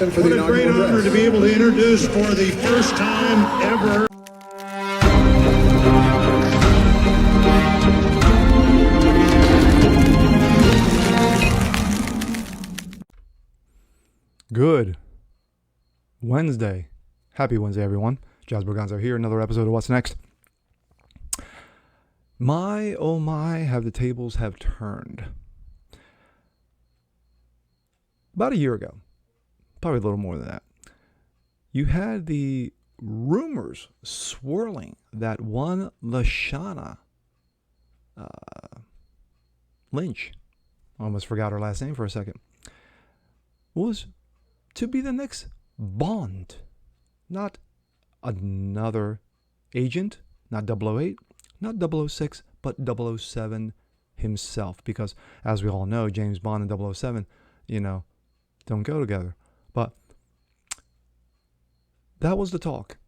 Jackson for the inaugural What a great honor to be able to introduce for the first time ever. Good Wednesday. Happy Wednesday, everyone. Jazz Berganza here. Another episode of What's Next. My, oh my, have the tables have turned. About a year ago, probably a little more than that, you had the rumors swirling that one Lashana Lynch, almost forgot her last name for a second, was to be the next Bond. Not another agent, not 008, not 006, but 007 himself. Because, as we all know, James Bond and 007, don't go together. But that was the talk,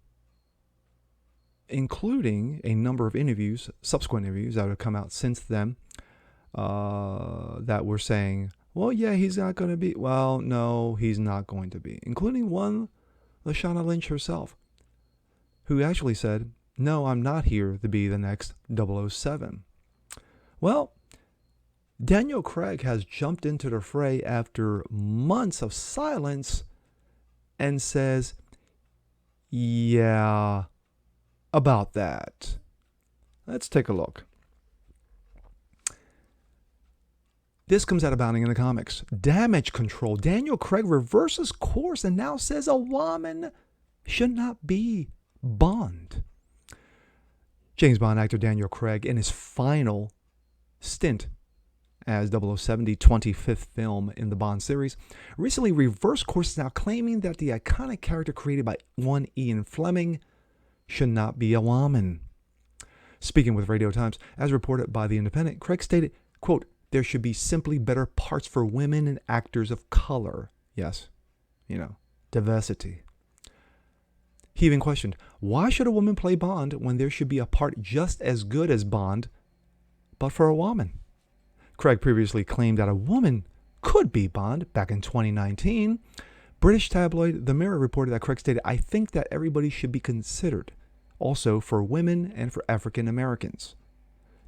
including a number of interviews, subsequent interviews that have come out since then, that were saying, well, yeah, he's not going to be. Well, no, he's not going to be. Including one, Lashana Lynch herself, who actually said, no, I'm not here to be the next 007. Well, Daniel Craig has jumped into the fray after months of silence and says, yeah, about that. Let's take a look. This comes out of Bounding in the Comics. Damage Control. Daniel Craig reverses course and now says a Wamen should not be Bond. James Bond actor Daniel Craig, in his final stint as 007, the 25th film in the Bond series, recently reversed course, now claiming that the iconic character created by one Ian Fleming should not be a Wamen. Speaking with Radio Times, as reported by The Independent, Craig stated, quote, there should be simply better parts for women and actors of color. Yes, diversity. He even questioned, why should a woman play Bond when there should be a part just as good as Bond, but for a woman? Craig previously claimed that a woman could be Bond back in 2019. British tabloid The Mirror reported that Craig stated, I think that everybody should be considered, also for women and for African Americans.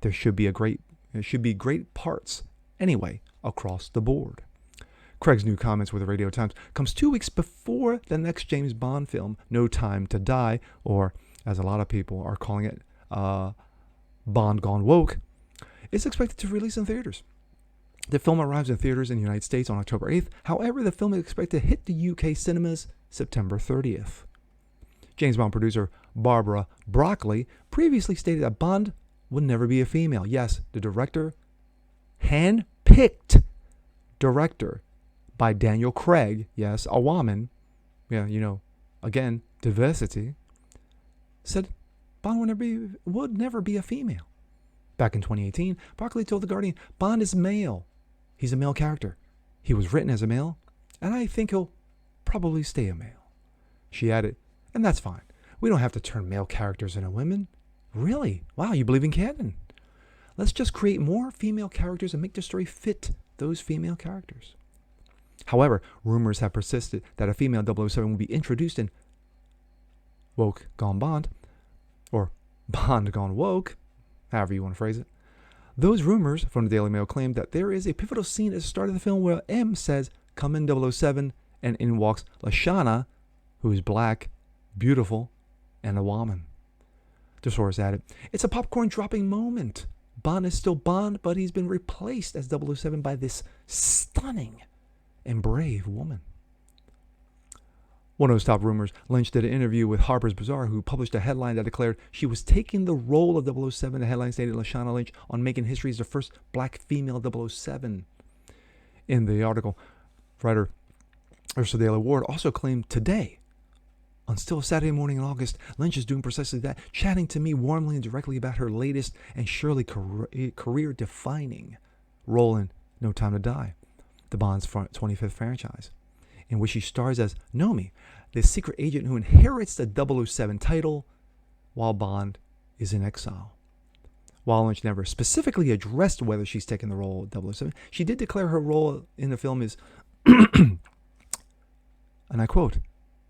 There should be great parts, anyway, across the board. Craig's new comments with the Radio Times comes 2 weeks before the next James Bond film, No Time to Die, or as a lot of people are calling it, Bond Gone Woke, is expected to release in theaters. The film arrives in theaters in the United States on October 8th. However, the film is expected to hit the UK cinemas September 30th. James Bond producer Barbara Broccoli previously stated that Bond would never be a female. Yes, the director, hand-picked director by Daniel Craig, yes, a woman, again, diversity, said Bond would never be a female. Back in 2018, Broccoli told The Guardian, Bond is male. He's a male character. He was written as a male, and I think he'll probably stay a male. She added, and that's fine. We don't have to turn male characters into women. Really? Wow, you believe in canon? Let's just create more female characters and make the story fit those female characters. However, rumors have persisted that a female 007 will be introduced in Woke Gone Bond, or Bond Gone Woke, however you want to phrase it. Those rumors from the Daily Mail claim that there is a pivotal scene at the start of the film where M says, come in 007, and in walks Lashana, who is black, beautiful, and a woman. The source added, it's a popcorn dropping moment. Bond is still Bond, but he's been replaced as 007 by this stunning and brave woman. One of those top rumors, Lynch did an interview with Harper's Bazaar, who published a headline that declared she was taking the role of 007. The headline stated Lashana Lynch on making history as the first black female 007. In the article, writer Ursula Dale Ward also claimed today, on still a Saturday morning in August, Lynch is doing precisely that, chatting to me warmly and directly about her latest and surely career-defining role in No Time to Die, the Bond's 25th franchise, in which she stars as Nomi, the secret agent who inherits the 007 title while Bond is in exile. While Lynch never specifically addressed whether she's taken the role of 007, she did declare her role in the film is and I quote,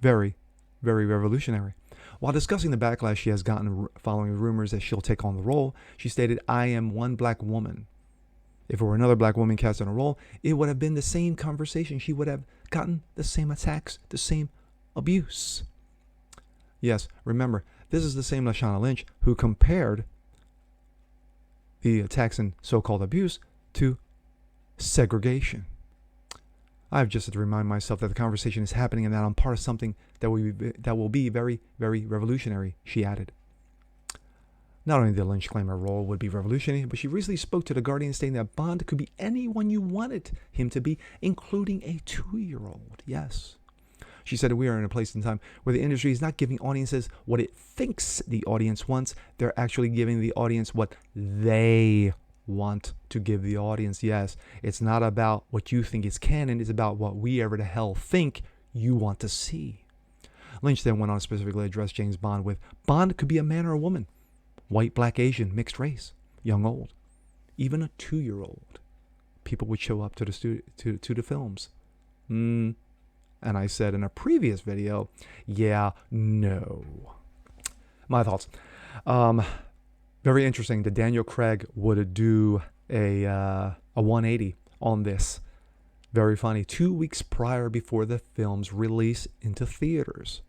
very, very revolutionary. While discussing the backlash she has gotten following rumors that she'll take on the role, she stated, "I am one black woman. If it were another black woman cast in a role, it would have been the same conversation. She would have gotten the same attacks, the same abuse." Yes, remember, this is the same Lashana Lynch who compared the attacks and so-called abuse to segregation. I have just to remind myself that the conversation is happening and that I'm part of something that will be very, very revolutionary, she added. Not only did Lynch claim her role would be revolutionary, but she recently spoke to The Guardian stating that Bond could be anyone you wanted him to be, including a 2-year-old. Yes. She said we are in a place in time where the industry is not giving audiences what it thinks the audience wants. They're actually giving the audience what they want to give the audience. Yes, it's not about what you think is canon. It's about what we ever the hell think you want to see. Lynch then went on to specifically address James Bond with, Bond could be a man or a woman. White, black, Asian, mixed race, young, old, even a 2-year-old. People would show up to the films. And I said in a previous video, yeah, no. My thoughts. Very interesting that Daniel Craig would do a 180 on this. Very funny. 2 weeks prior before the film's release into theaters.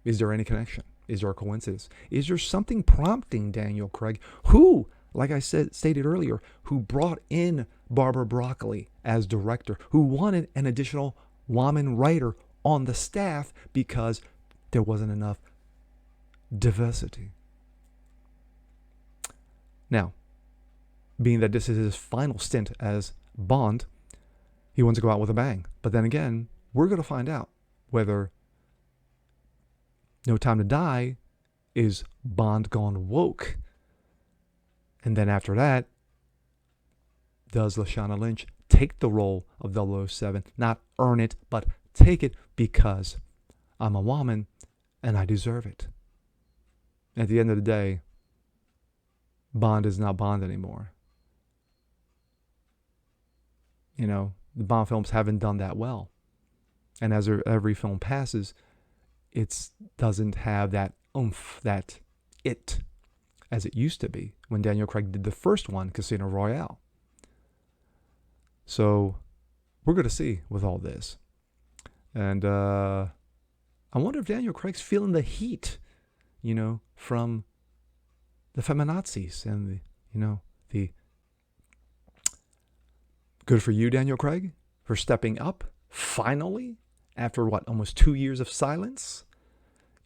Is there any connection? Is there a coincidence? Is there something prompting Daniel Craig, who, like I stated earlier, who brought in Barbara Broccoli as director, who wanted an additional Wamen writer on the staff because there wasn't enough diversity? Now, being that this is his final stint as Bond, he wants to go out with a bang. But then again, we're going to find out whether No Time to Die is Bond gone woke. And then after that, does Lashana Lynch take the role of 007? Not earn it, but take it because I'm a woman and I deserve it. At the end of the day, Bond is not Bond anymore. You know, the Bond films haven't done that well. And as every film passes, it doesn't have that oomph, that it, as it used to be when Daniel Craig did the first one, Casino Royale. So we're going to see with all this. And I wonder if Daniel Craig's feeling the heat, you know, from the feminazis and the good for you, Daniel Craig, for stepping up finally after what, almost 2 years of silence.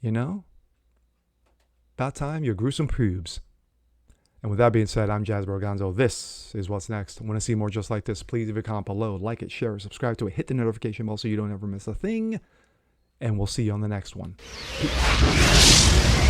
You know, about time, your gruesome pubes. And with that being said, I'm Jasper Organzo. This is What's Next. Want to see more just like this? Please leave a comment below, like it, share it, subscribe to it, hit the notification bell so you don't ever miss a thing. And we'll see you on the next one. Peace.